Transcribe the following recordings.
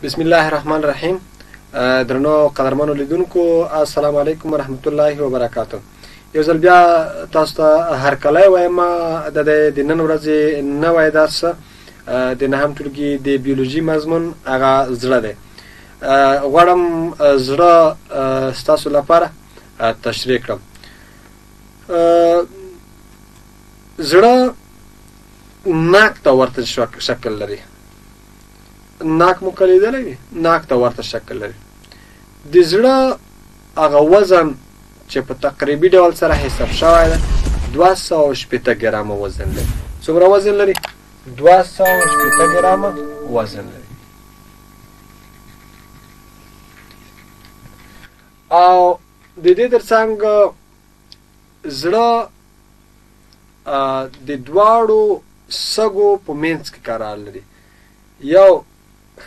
بسم الله الرحمن الرحیم. درنو قدرمنو لیدونکو، السلام علیکم ورحمت الله وبرکاتو. یو ځل بیا تاسو ته هرکلی وایم. د نن ورځې نوی درس د نهم ټولګي د بیولوژي مضمون هغه زړه دی. غواړم زړه ستاسو لپاره تشریح کړم. زړه ناک ته ورته شکل لري. ناک مو کلیدلی وي؟ ناک ته ورته شکل لري. د زړه هغه وزن چې په تقریبي ډول سره حساب شوی ده 280 ګرامه وزن لري. څومره وزن لري؟ 280 ګرامه وزن لري. او د دې ترڅنګ زړه د دواړو سږو په منځ کې قرار لري. یو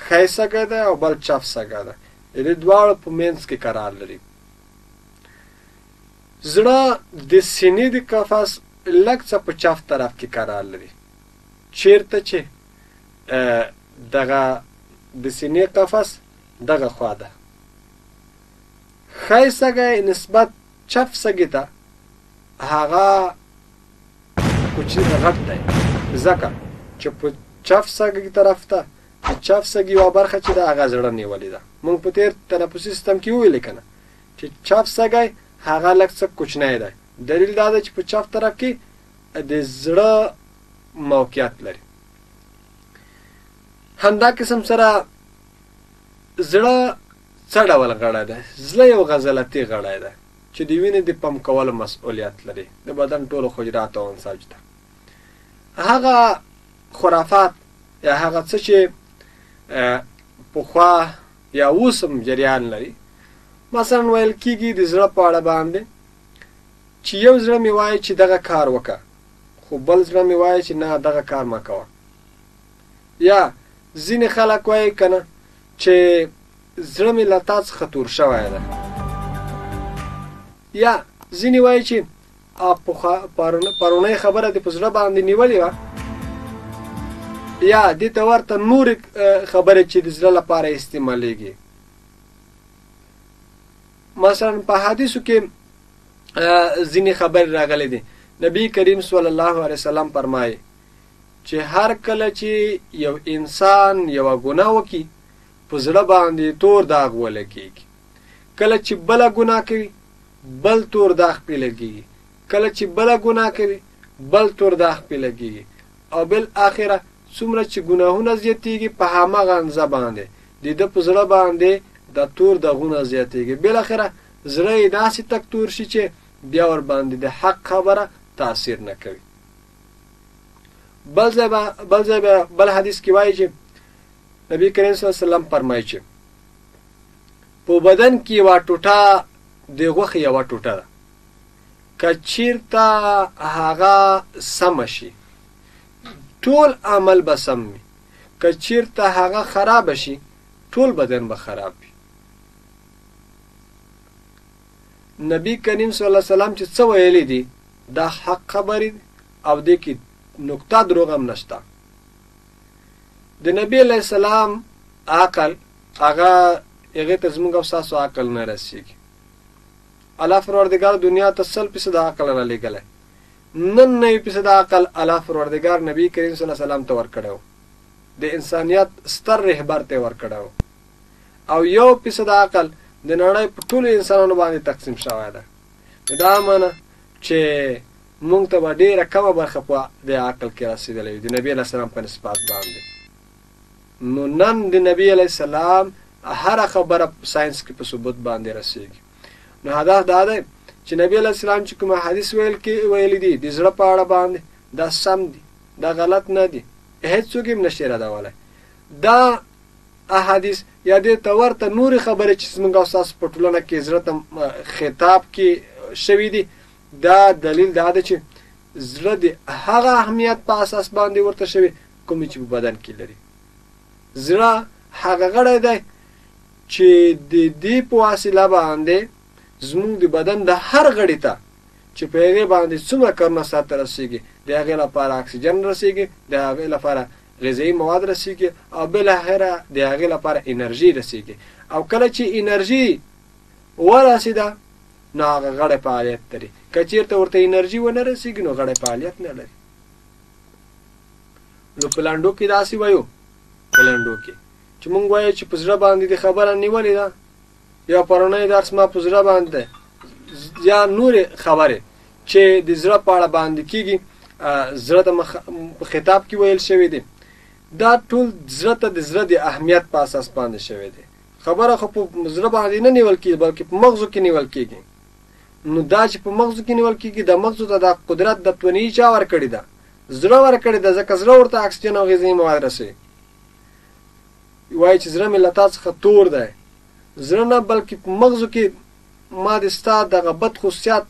ښی سږی دی او بل چپ سږی دی. د دې دواړو په منځ کې قرار لري. زړه د سینې د قفس لږ څه په چپ طرف کې قرار لري. چیرته چې دغه د سینې قفس دغه خوا ده. ښی سږی نسبت چپ سږي ته هغه کوچنی غټ دی، ځکه چې په چپ سږي طرف ته چپ سږي یوه برخه چې ده هغه زړه نیولې ده. موږ په تېر تنفسي سیستم کې وویلې که نه چې چپ سږی هغه لږ څه کوچنی دی. دلیل دا ده چې په چپ طرف کې د زړه موقعیت لري. همدا قسم سره زړه څه ډول غړی دی؟ زړه یو عضلاتي غړی دی چې د وینې د پمپ کولو مسؤلیت لري د بدن ټولو حجراتو او انساج ته. هغه خرافات یا هغه څه چې پخوا یا اوس هم جریان لري، مثلا ویل کېږي د زړه په اړه باندې چې یو زړه مې وایي چې دغه کار وکړه، خو بل زړه مې وایي چې نه دغه کار مه کوه. یا ځینې خلک وایي که نه چې زړه مې له تا څخه تور شوی ده. یا ځینې وایي چې پرونۍ خبره دې په زړه باندې نیولې وه. یا دې ته ورته نورې خبرې چې د زړه لپاره استعمالیږي. مثلا په حدیثو کې ځینې خبرې راغلي دي. نبی کریم صلی الله علیه وسلم فرمایي چې هر کله چې یو انسان یوه ګناه وکړي په زړه باندې تور داغ ولګېږي. کله چې بله ګناه کوي بل تور داغ پرې لګېږي. کله چې بله ګناه کوي بل تور داغ پرې لګېږي. او بالاخره څومره چې ګناهونه زیاتېږي په هماغه اندازه باندې د ده په زړه باندې د تور داغونه زیاتېږي. بالاخره زړه یې داسې تک تور شي چې بیا ورباندې د حق خبره تاثیر نه کوي. بل ځای بل حدیث کې وایي چې نبی کریم صلی الله علیه وسلم فرمایي چې په بدن کې یوه ټوټه د غوښې یوه ټوټه ده، که چېرته هغه سمه شي ټول عمل به سم وي. که چېرته هغه خرابه شي ټول بدن به خراب وي. نبی کریم صلی الله علیه وسلم چې څه ویلي دي دا حق خبرې دي او دې کې نقطه دروغ هم نشته. د نبی علیه السلام عقل هغې ته زموږ او ستاسو عقل نه رسېږي. الله پروردګار دنیا ته 100% عقل رالیږلی. 99% عقل الله پروردګار نبی کریم صلی الله علیه وسلم ته ورکړی و. د انسانیت ستر رهبر ته یې ورکړی و. او 1% عقل د نړۍ په ټولو انسانانو باندې تقسیم شوی ده. دا معنی چې موږ ته به ډېره کمه برخه په دې عقل کې رسېدلی وي د نبي علیه السلام په نسبت باندې. نو نن د نبي علیه السلام هره خبره په ساینس کې په ثبوت باندې رسېږي. نو هدف دا دی چې نبی علیه السلام چې کوم حدیث ویلي دي د زړه په اړه باندې دا سم دي، دا غلط نه دي، هېڅوک یې نشي ردولی. دا احادیث یا دې ته ورته نورې خبرې چې زموږ او ستاسو په ټولنه کې زړه ته خطاب کې شوي دي، دا دلیل دا دی چې زړه د هغه اهمیت په اساس باندې ورته شوي کومې چې په بدن کې لري. زړه هغه غړی دی چې د دې په وسیله باندې زموږ د بدن د هر غړي ته چې په هغې باندې څومره کارونه سرته رسېږي د هغې لپاره اکسیجن رسېږي، د هغې لپاره غذایي مواد رسیږي او بالاخره د هغې لپاره انرژي رسیږي. او کله چې انرژي ورسېده نو هغه غړی فعالیت لري. که چېرته ورته انرژي ونه رسیږي نو غړی فعالیت نه لري. نو په لنډو کې داسې وایو، په لنډو کې چې مونږ وایو چې په زړه باندې د خبره نیولې ده، یا پرونی درس ما په زړه باندې یا نورې خبرې چې د زړه په اړه باندې کېږي، زړه ته په خطاب کې ویل شوی دی، دا ټول زړه ته د زړه د اهمیت په اساس باندې شوی دی. خبره خو په زړه باندې نه نیول کېږي بلکې په مغزو کې نیول کېږي. نو دا چې په مغزو کې نیول کېږي، د مغزو ته دا قدرت د تونیي چا ورکړې ده؟ زړه ورکړې ده، ځکه زړه ورته اکسیجن او غذایي مواد رسوي. وایي چې زړه مې له تا څخه تور دی، زړه نه بلکې په مغزو کې ما د ستا دغه بد خصوصیات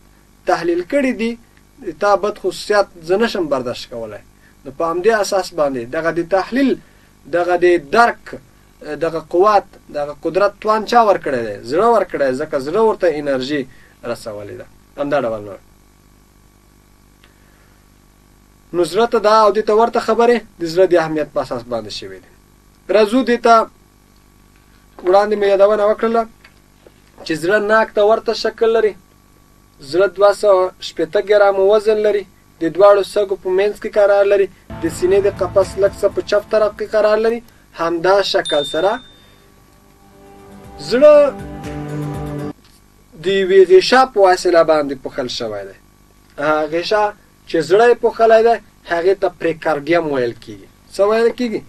تحلیل کړي دي، تا بد خصوصیات زه نشم برداشت کولی. نو په همدې اساس باندې دغه د تحلیل، دغه د درک، دغه قوت، دغه قدرت توان چا ورکړی دی؟ زړه ورکړی دی، ځکه زړه ورته انرژي رسولې ده. همدا ډول نو زړه ته دا او دې ته ورته خبرې د زړه د اهمیت په اساس باندې شوې دي. راځو دې ته وړاندې مې یادونه وکړله چې زړه ناک ته ورته شکل لري، زړه 280 ګرامه وزن لري، د دواړو سږو په منځ کې قرار لري، د سینې د قفس لږ څه په چپ طرف کې قرار لري. همدا شکل سره زړه د یوې غشا په وسیله باندې پوښل شوی دی. غشا چې زړه یې پوښلی دی هغې ته پریکارډیم ویل کېږي. څه ویل کېږي؟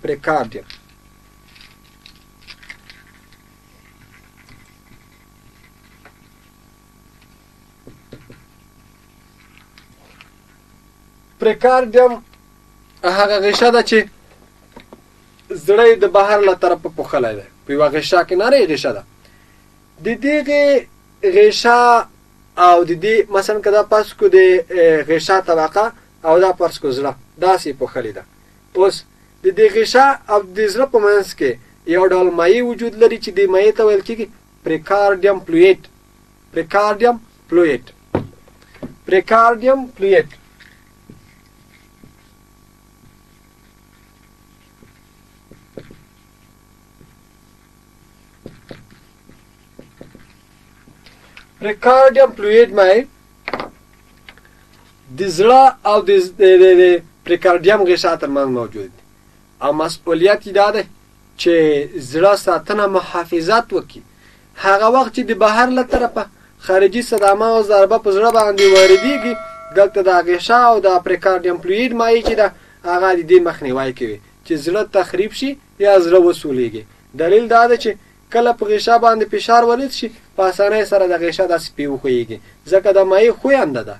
پریکارډیم. پریکارډیم هغه غشا ده چې زړه یې د بهر له طرفه پوښلی دی، په یوه غشا کې نرۍ غشا ده. د دغې غشا او د دې مثلا که دا فرض کړو د غشا طبقه او دا فرض کړو زړه داسې پوښلې ده. اوس د دې غشا او د زړه په منځ کې یو ډول مایع وجود لري چې دې مایع ته ویل کېږي پریکارډیم فلویډ. پریکارډیم فلویډ. پریکارډیم فلویډ. پریکارډیم فلویډ مایع د زړه او د پریکارډیم غشا ترمنځ موجود دی او مسؤلیت یې دا دی چې زړه ساتنه محافظت وکړي. هغه وخت چې د بهر له طرفه خارجي صدمه او ضربه په زړه باندې واردېږي، دلته د غشا او د پریکارډیم فلویډ مایع چې ده هغه د دې مخنیوی کوي چې زړه تخریب شي یا زړه وسولېږي. دلیل دا دی چې کله په غشا باندې فشار ورید شي په اسانۍ سره د غشا داسې پې وښویږي، ځکه د مایع ښوینده ده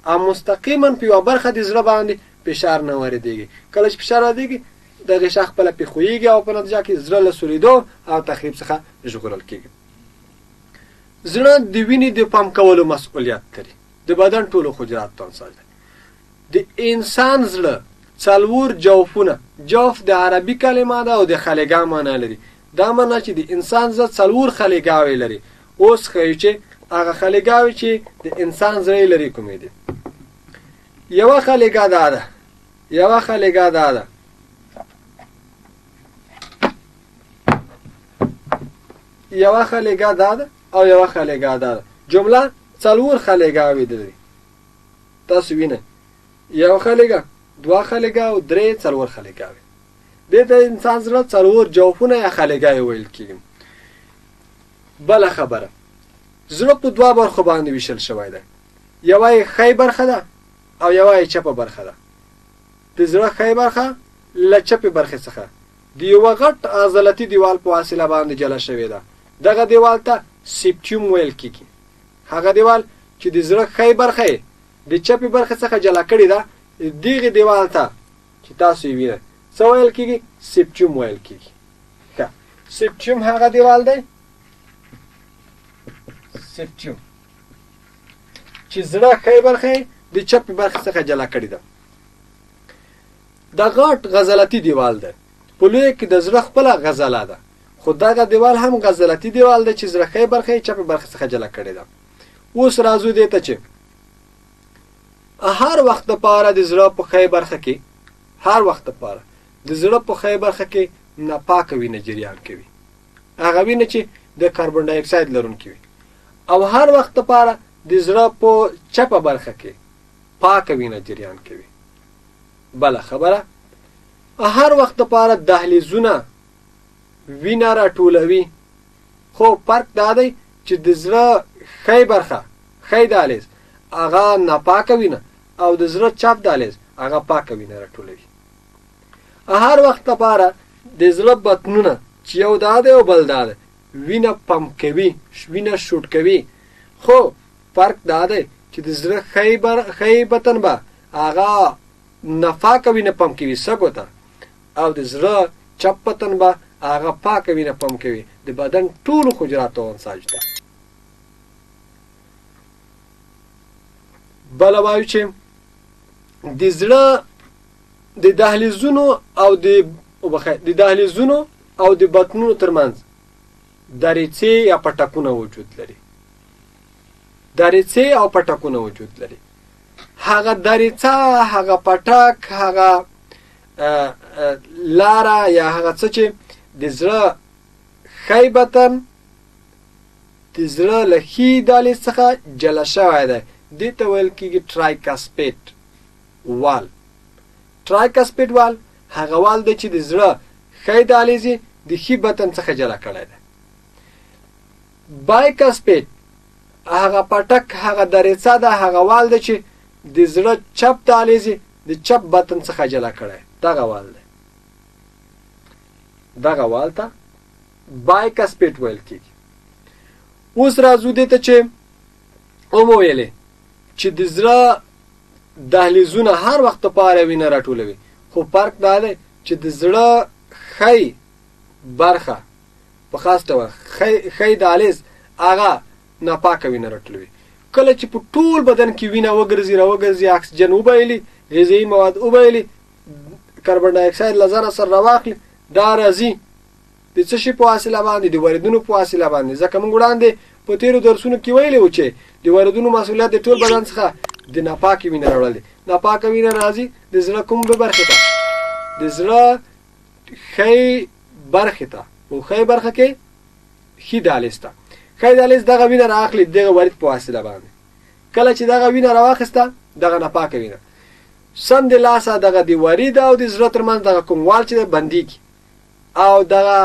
او مستقیما په یوه برخه د زړه باندې فشار نه واردېږي. کله چې فشار واردېږي د غشا خپله پې ښویږي او په نتیجه کې زړه له سولیدو او تخریب څخه ژغورل کېږي. زړه د وینې د پمپ کولو مسؤلیت لري، د بدن ټولو حجراتو ته انسان دی. د انسان زړه 4 جوفونه، جوف د عربي کلمه ده او د خلیګا معنا لري. دا معنا چې د انسان زړه 4 خلیګاوې لري. اوس ښیو چې هغه خلیګاوې چې د انسان زړه لري کومې دي. یوه خلیګا دا ده، یوه خلیګا دا ده یوه خلیګا دا ده او یوه خلیګا دا ده. جمله 4 خلیګاوې لري. تاسو وینئ یوه خلیګا، 2 خلیګا او 3 4 خلیګاوې. دې ته انسان زړه 4 جوفونه یا خلیګاوې ویل کېږي. بله خبره، زړه په 2 برخو باندې ویشل شوی دی. یوه یې ښی برخه ده او یوه یې چپه برخه ده. د زړه ښی برخه له چپې برخې څخه د یوه غټ عضلتي دیوال په وسیله باندې جلا شوې ده. دغه دیوال ته سیپټیوم ویل کېږي. هغه دیوال چې د زړه ښی برخه یې د چپې برخې څخه جلا کړې ده، دغې دیوال ته چې تاسو یې وینئ څه ویل کېږي؟ سیپټیوم ویل کېږي. سیپټیوم هغه دیوال دی سیپټیوم چې زړه ښی برخه یې د چپې برخې څخه جلا کړې ده. دا غټ غزلتي دیوال دی. په لوی کې د زړه خپله غزله ده، خو دغه دیوال هم غزلتي دیوال دی چې زړه ښی برخه یې چپې برخې څخه جلا کړې ده. اوس راځو دې ته چې هر وخت دپاره د زړه په ښی برخه کې هر وخت لپاره د زړه په ښی برخه کې ناپاکه وینه جریان کوي، هغه وینه چې د کاربن ډای اکساید لرونکې وي، او هر وخت لپاره د زړه په چپه برخه کې پاکه وینه جریان کوي. بله خبره، هر وخت لپاره دهلیزونه وینه راټولوي، خو فرق دا دی چې د زړه ښی برخه، ښی دهلیز هغه ناپاکه وینه او د زړه چپ دهلیز هغه پاکه وینه راټولوي. هر وخت لپاره د زړه بطنونه چې یو دا دی او بل دا دی وینه پمپ کوي، وینه شوټ کوي، خو فرق دا دی چې د زړه ښی بطن به هغه ناپاکه وینه پمپ کوي سږو ته، او د زړه چپ بطن به هغه پاکه وینه پمپ کوي د بدن ټولو حجراتو او انساج ته. بله وایو چې د زړه د دهلیزونو او د بطنونو ترمنځ دریڅې یا پټکونه وجود لري. دریڅې او پټکونه وجود لري. هغه دریڅه، هغه پټک، هغه لاره یا هغه څه چې د زړه ښی بطن د زړه له ښي دهلیز څخه جلا شوی دی، دې ته ویل کېږي ټرایکاسپیډ وال. ټرایکاسپیډ وال هغه وال دی چې د زړه ښی دهلیز یې د ښي بطن څخه جلا کړی دی. بایکاسپیډ هغه پټک، هغه دریڅه ده، هغه وال دی چې د زړه چپ دهلیز یې د چپ بطن څخه جلا کړی، دغه وال دی. دغه وال ته بایکاسپیډ ویل کېږي. اوس راځو دې ته چې ومو ویلې چې د زړه دهلیزونه هر وخت لپاره وینه راټولوي، خو فرق دا دی چې د زړه ښی برخه په خاص ډول ښی دهلیز هغه ناپاکه وینه راټولوي. کله چې په ټول بدن کې وینه راوګرځي، اکسیجن وبایلي، غذایي مواد وبایلي، کاربن ډای اکساید له ځانه سره راواخلي، دا راځي د څه شي په وسیله باندې؟ د وریدونو په وسیله باندې. ځکه موږ وړاندې په تېرو درسونو کې ویلي وو چې د وریدونو مسؤلیت د ټول بدن څخه د ناپاکې وینه راوړل دي. ناپاکه وینه راځي د زړه کومې برخې ته؟ د زړه ښی برخې ته، او ښی برخه کې ښي دهلیز ته. ښی دهلیز دغه وینه رااخلي دغه ورید په وسیله باندې. کله چې دغه وینه راواخیسته، دغه ناپاکه وینه سم د لاسه دغه د ورید او د زړه ترمنځ دغه کوم وال چې بندېږي او دغه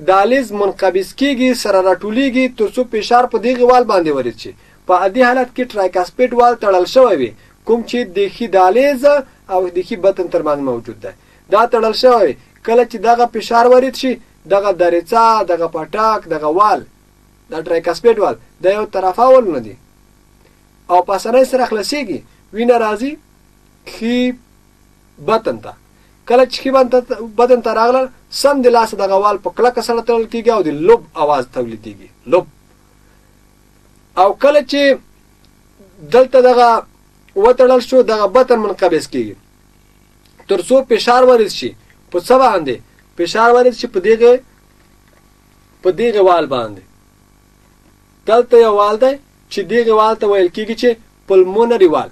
دهلیز منقبض کېږي، سره راټولېږي تر څو فشار په دغه وال باندې ورید شي. په عادي حالت کې ټرایکاسپیډ وال تړل شوی وي، کوم چې د ښي دهلیز او د ښي بطن ترمنځ موجود دی، دا تړل شوی وي. کله چې دغه فشار ورید شي، دغه دریڅه، دغه پټک، دغه وال، دا ټرایکاسپیډ وال دا یو طرفه والونه دي او په اسانۍ سره خلاصېږي. وینه راځي ښي بطن ته. کله چې ښي بطن ته راغله، سم د لاسه دغه وال په کلکه سره تړل کېږي او د لوب اواز تولیدېږي، لوب. او کله چې دلته دغه وتړل شو، دغه بطن منقبض کېږي تر څو فشار ورید شي. په څه باندې فشار ورید شي؟ په دغه وال باندې. دلته یو وال دی چې دغه وال ته ویل کېږي چې پلمونري وال.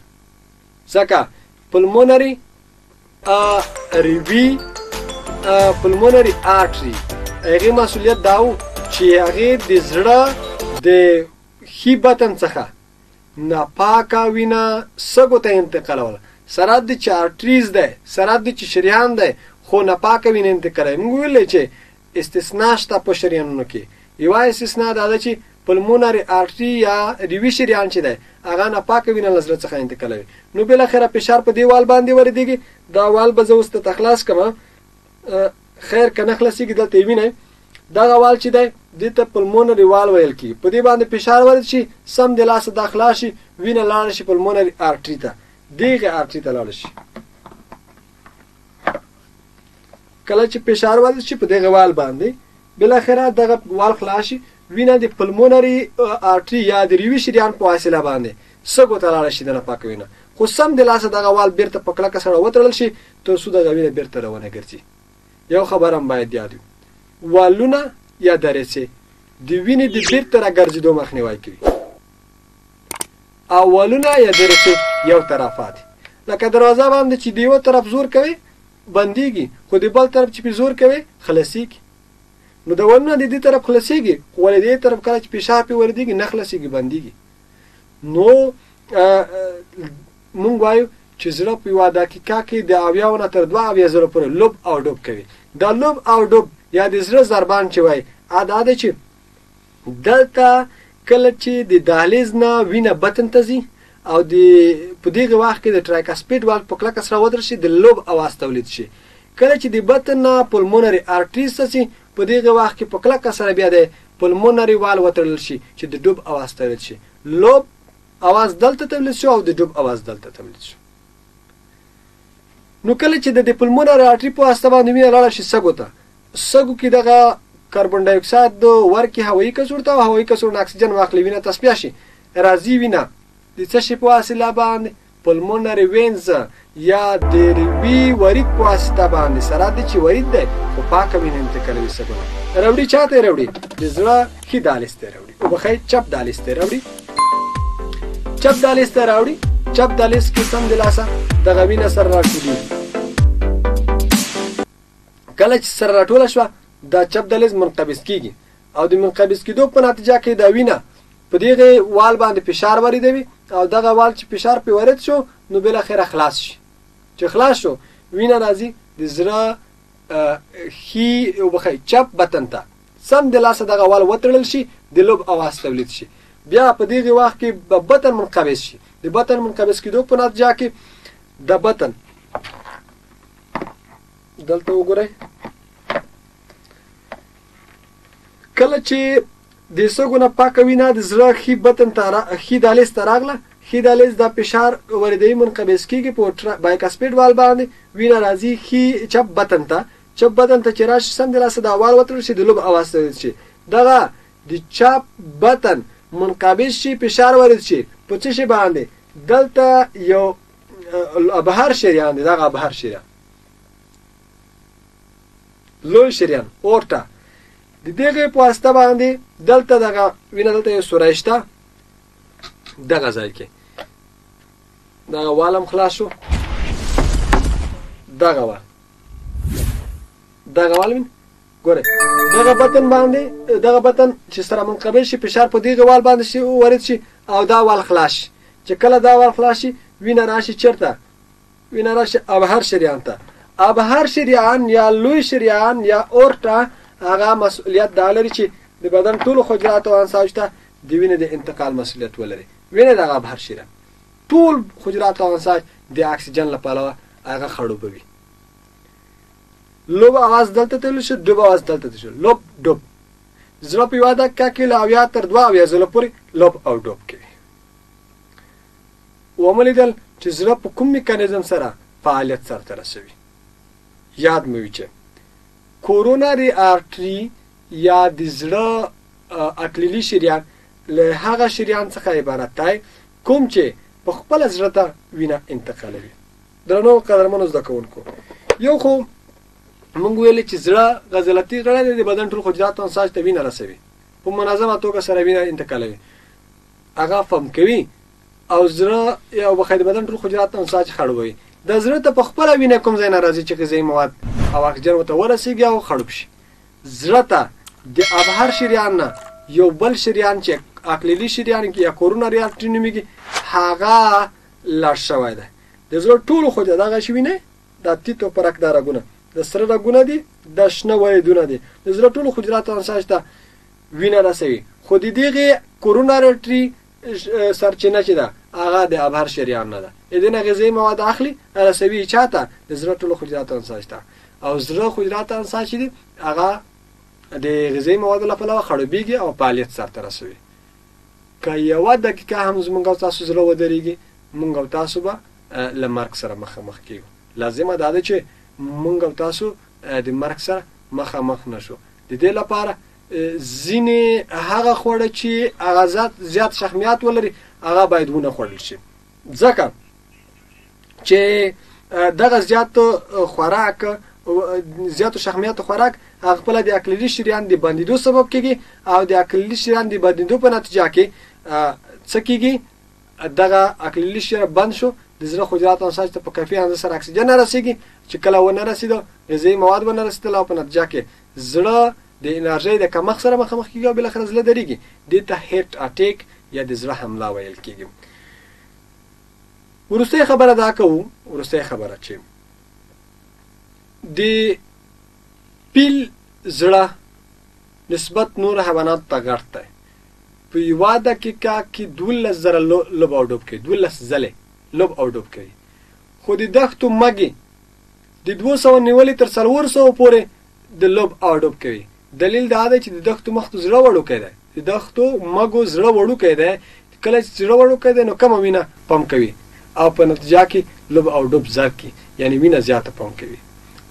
ځکه پلمونري پلمونري آرټري هغې مسؤلیت دا و چې هغې د زړه د ښي بطن څخه ناپاکه وینه سږو ته انتقالوله. سرحد دی چې آرټریز دی، سرحد دی چې شریان دی، خو ناپاکه وینه انتقالوي. موږ ویلی چې استثنا شته په شریانونو کې. یوه استثنا دا ده چې پلمونري آرټري یا ریوي شریان چې دی هغه ناپاکه وینه له زړه څخه انتقالوي. نو بالاخره فشار په دې وال باندې وردېږي. دا وال به زه اوس ته خلاص کړم، خیر که نه خلاصېږي دلته یې وینئ. دغه وال چې دی دې ته پلمونري وال ویل کېږي. په دې باندې فشار ورد شي، سم د لاسه دا خلاص شي، وینه لاړه شي پلمونري آرټري ته، دغه آرټري ته لاړه شي. کله چې فشار ورد شي په دغه وال باندې، بالاخره دغه وال خلاص شي، وینه د پلمونري آرټري یا د ریوي شریان په وسیله باندې سږو ته لاړه شي د ناپاکه وینه. خو سم د لاسه دغه وال بیرته په کلکه سره وتړل شي تر څو دغه وینه بیرته روانه ګرځي. یو خبر هم باید یاد وي، والونه یا دریڅې د وینې د بیرته راګرځېدو مخنیوی کوي، او والونه یا دریڅې یو طرفه دي. لکه دروازه باندې چې د یوه طرف زور کوي، بندېږي خو د بل طرف چې پې زور کوي خلاصېږي. نو دورونه د دې طرف خلاصېږي خو ولې دې طرف کله چې فشار پې وردېږي نه خلاصېږي بندېږي. نو مونږ وایو چې زړه په یوه دقیقه کې د 70 نه تر 72 زره پورې لوب او ډوب کوي. دا لوب او ډوب یا د زړه ضربان چې وایي دا دی چې دلته کله چې د دهلیز نه وینه بطن ته ځي او په دغه وخت کې د ټرایکاسپیډ والو په کلکه سره ودرل شي د لوب اواز تولید شي. کله چې د بطن نه پلمونري ارټریز ته ځي په دغه وخت کې په کلکه سره بیا د پلمونري وال وتړل شي چې د ډوب اواز تولید شي. لوب اواز دلته تولید شو او د ډوب اواز دلته تولید شو. نو کله چې د پلمونري ارټری په واسطه باندې وینه لاړه شي سږو ته، سږو کې دغه کاربن ډای اکساید ورکې هوایي کڅوړ ته او هوایي کڅوړ نه اکسیجن واخلي وینه تصفیه شي راځي وینه د څه شي په واسطه باندې پلمونري وینز یا د ریوي ورید په واسطه باندې سره د چې ورید دی خو پاکه وینه انتقالوي سږو راوړي. چاته راوړي؟ د زړه ښي دهلیز ته راوړي او بخی چپ دهلیز ته راوړي. چپ دهلیز ته راوړي. چپ دهلیز کې سم د لاسه دغه وینه سره راټولېږي. کله چې سره راټوله شوه دا چپ دهلیز منقبض کېږي او د منقبض کېدو په نتیجه کې دا وینه په دغه وال باندې فشار وریدوي او دغه وال چې فشار پې ورید شو نو بالاخره خلاص شي. چې خلاص شو وینه راځي د زړه ښي وبخی چپ بطن ته سم د لاسه دغه وال وتړل شي د لوب اواز تولید شي. بیا په دغه وخت کې بطن منقبض شي. د بطن منقبض کېدو په نتیجه کې د بطن دلته وګورئ کله چې د سږو نه پاکه وینه د زړه ښي بطن ته ښي دهلیز ته راغله ښي دهلیز دا فشار وریدوي منقبض کېږي په بایکاسپیډ وال باندې وینه راځي ښي چپ بطن ته. چپ بطن ته چې راشي سم د لاسه دا وال وتړل شي د لوب اواز تولید شي. دغه د چپ بطن منقبض شي فشار ورید شي په څه شي باندې دلته یو ابهار شریان دی. دغه ابهار شریان لوی شریان اورټا د دغه په واسطه باندې دلته دغه وینه دلته یو سوری شته دغه ځای کې دغه والم خلاص شو. دغه وال ګورئ دغه بطن باندې دغه بطن چې سره منقبض شي فشار په دغه وال باندې شي ورید شي او دا وال خلاص شي. چې کله دا وال خلاص شي وینه راشي چېرته؟ وینه راشي ابهار شریان ته. ابهار شریان یا لوی شریان یا اورټا هغه مسؤلیت دا لري چې د بدن ټولو حجراتو او انساج ته د وینې د انتقال مسؤلیت ولري. وینه دغه ابهار شریان ټول حجرات او انساج د اکسیجن لپاره هغه خړوبوي. لوب اواز دلته تلل شو، ډوب اواز دلته تلل شو. لوب ډوب زړه په یوه دقیقه کې له 70 تر 72 ځله پورې لوب او ډوب کوي. ومولیدل چې زړه په کوم میکانیزم سره فعالیت سرته رسوي. یاد مې وي چې کورونري ارټري یا د زړه اکلیلي شریان له هغه شریان څخه عبارت دی کوم چې په خپل زړه ته وینه انتقالوي. درنو قدرمنو زده کوونکو یو خو مونږ ویلې چې زړه غزلتي غړی دی د بدن ټول حجرات او انساج ته وینه رسوي په منظمه توګه سره وینه انتقالوي هغه فهم کوي او زړه یا بخیر بدن ټول حجرات او انساج خړوي. د زړه ته په خپل وینه کوم ځای نه راځي چې غذایي مواد او اکسیجن ورته ورسیږي او خړوب شي. زړه ته د ابهار شریان نه یو بل شریان چې اکلیلي شریان کې یا کورونري ارټري نومیږي هغه لاړ شوی دی. د زړه ټولو حجرات دغه شي وینه د تیتو پرکدار رګونه د سره رګونه دي د شنه وریدونه دي د زړه ټولو حجرات او انساج ته وینه رسوي. خو د دغه کورونري ارټري سرچینه چې ده هغه د ابهار شریان نه ده. دنه غذایي مواد اخلي رسوي چاته د زړه ټولو حجرات او انساج ته او زړه حجرات او انساج دي هغه د غذایي موادو لپاره خړوبېږي او فعالیت سرته رسوي. که یوه دقیقه هم زموږ او تاسو زړه ودرېږي موږ او تاسو به له مرګ سره مخامخ کېږو. لازمه دا ده چې موږ او تاسو د مرګ سره مخامخ نشو. د دې لپاره ځینې هغه خواړه چې هغه زیات شحمیات ولري هغه باید ونه خوړل شي ځکه چې دغه زیاتو شحمیاتو خوراک هغه خپل د اکلیلي شریان د بندېدو سبب کېږي او د اکلیلي شریان د بندېدو په نتیجه کې څه کېږي دغه اکلیلي شریان بند شو د زړه حجرات او نساج ته په کافي اندازه سره اکسیجن نه رسیږي چې کله ونه رسیدو غذایي مواد ونه رسیدل او په نتیجه کې زړه د انرژۍ د کمښت سره مخامخ کېږي او بالاخره زړه درېږي. دې ته هیټ اټیک یا د زړه حمله ویل کېږي. وروستۍ خبره دا کوو، وروستۍ خبره چې د پیل زړه نسبت نور حیوانات ته غټ دی. په یوه دقیقه کې 12,000 لوب او ډوب کوي، 12 ځلې لوب او ډوب کوي. خو د دښتو مږې د 200 نیولې تر 400 پورې د لوب او ډوب کوي. دلیل دا دی چې د دښتو مختو زړه وړوکی دی، د دښتو مږو زړه وړوکی دی. کله چې زړه وړوکی دی نو کمه وینه پمپ کوي او په نتیجه کې لوب او ډوب زر کی، یعنی وینه زیاته پمپ کوي.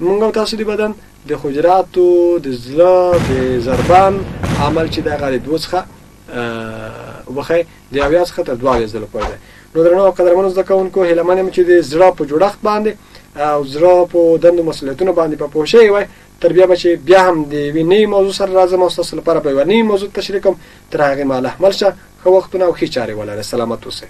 موږ او تاسو د بدن د حجراتو د زړه د ضربان عمل چې دغه د دوه څخه وخی د اویا څخه تر 22 ځله پورې دی. نو درنو او قدرمنو زده کوونکو، هیله منم چې د زړه په جوړښت باندې او زړه په دندو مسؤلیتونو باندې په پوه شوي وای. تر بیا به چې بیا هم د یوې نوي موضوع سره راځم او ستاسو لپاره به یوه نوي موضوع تشریح کوم. تر هغې مهاله احمل شه، ښه وختونه او ښې چارې ولرئ. سلامت اوسئ.